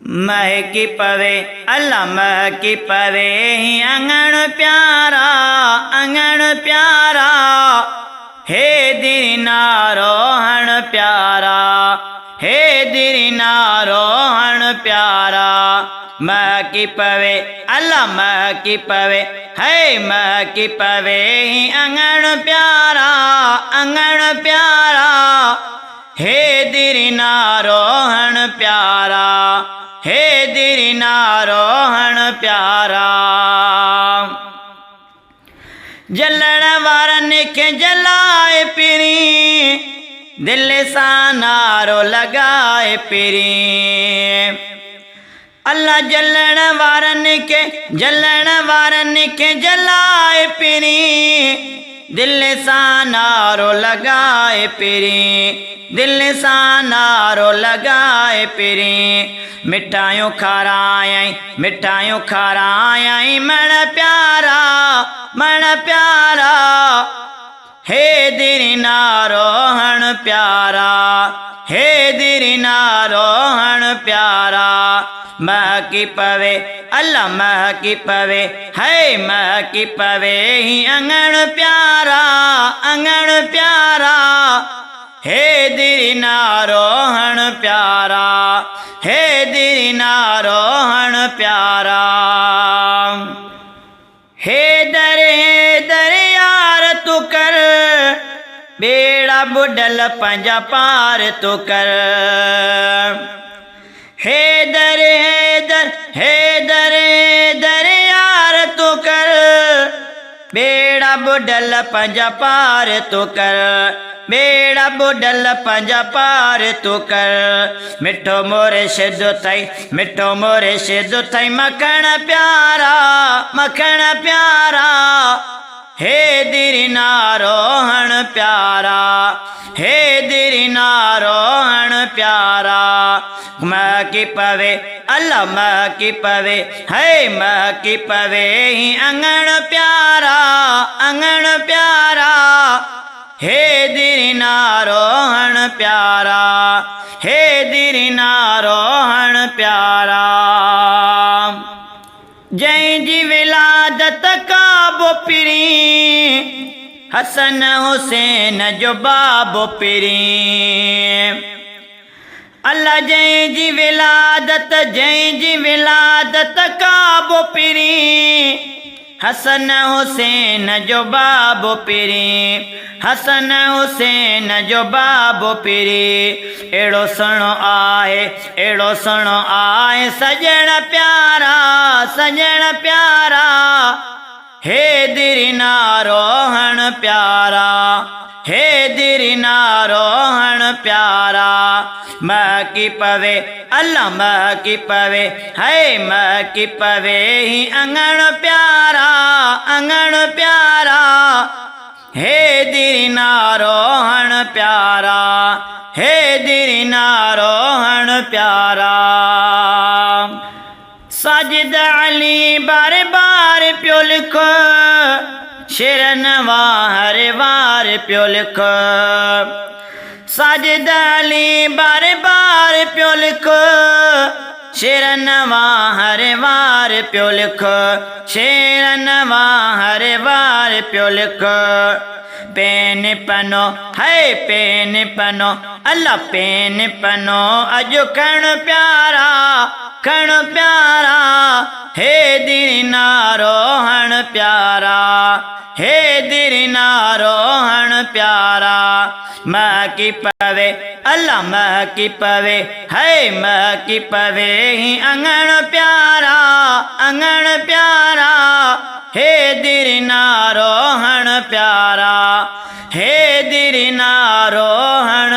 महकी पवे अल्लाह महकी पवे ही अंगण प्यारा हे दीना रोहण प्यारा हे दीना रोहण प्यारा महकी पवे अल्लाह महकी पवे है महकी पवे ही अंगण प्यारा हे दीना रोहण प्यारा हे दीना रोहण प्यारा जलण वारन के जलाए पिरी दिल सा नारो लगाए पिरी अल्लाह जलण वारन के जलाए पिरी दिल सा नारो लगाए पिरी दिल सा नारो लगाए पिरी मिठाइयों खारायई मन प्यारा हे दीना रोहण प्यारा हे दीना रोहण प्यारा महकी पवे अल्लाह महकी पवे है महकी पवे ही अंगण प्यारा हे दीना रोहण प्यारा हे दीना रोहण प्यारा हे दर यार तू कर बेड़ा बुडल पंजा पार तू कर हे दर यार तू कर बेड़ा बुडल पंजा पार तू कर बेड़ा बुडल पंजा पार तू कर मिठो मोरे सिद्धो थई मखण प्यारा हे दीना रोहण प्यारा हे दीना रोहण प्यारा महकी पवे अल्लाह महकी पवे है महकी पवे ही अंगण प्यारा हे दीना रोहण प्यारा हे दीना रोहण प्यारा जय जी विलादत काबो पिरी हसन हुसैन जो बाबो पिरी अल्लाह जय जी विलादत काबो पिरी हसन हुसैन जो बाबो पिरी हसन हुसैन जो बाबो पिरी एड़ो सणो आए सजण प्यारा हे दीना रोहण प्यारा हे दीना रोहण प्यारा महकी पवे अल्लाह महकी पवे है महकी पवे ही अंगण प्यारा हे दीना रोहण प्यारा हे दीना रोहण प्यारा साजिद अली बार बार प्यो लिखो शेरन हर वार प्यो लिखो साजिद अली बार बार प्यो लिखो शेरन हर वार प्यो लिखो शेरन हर वार प्यो लिखो पेन पनो अल्लाह पेन पनो अजो खण प्यारा हे दीना रोहण प्यारा हे दीना रोहण प्यारा महकी पवे अल्लाह महकी पवे है महकी पवे ही अंगण प्यारा हे दीना रोहण प्यारा हे दीना रोहण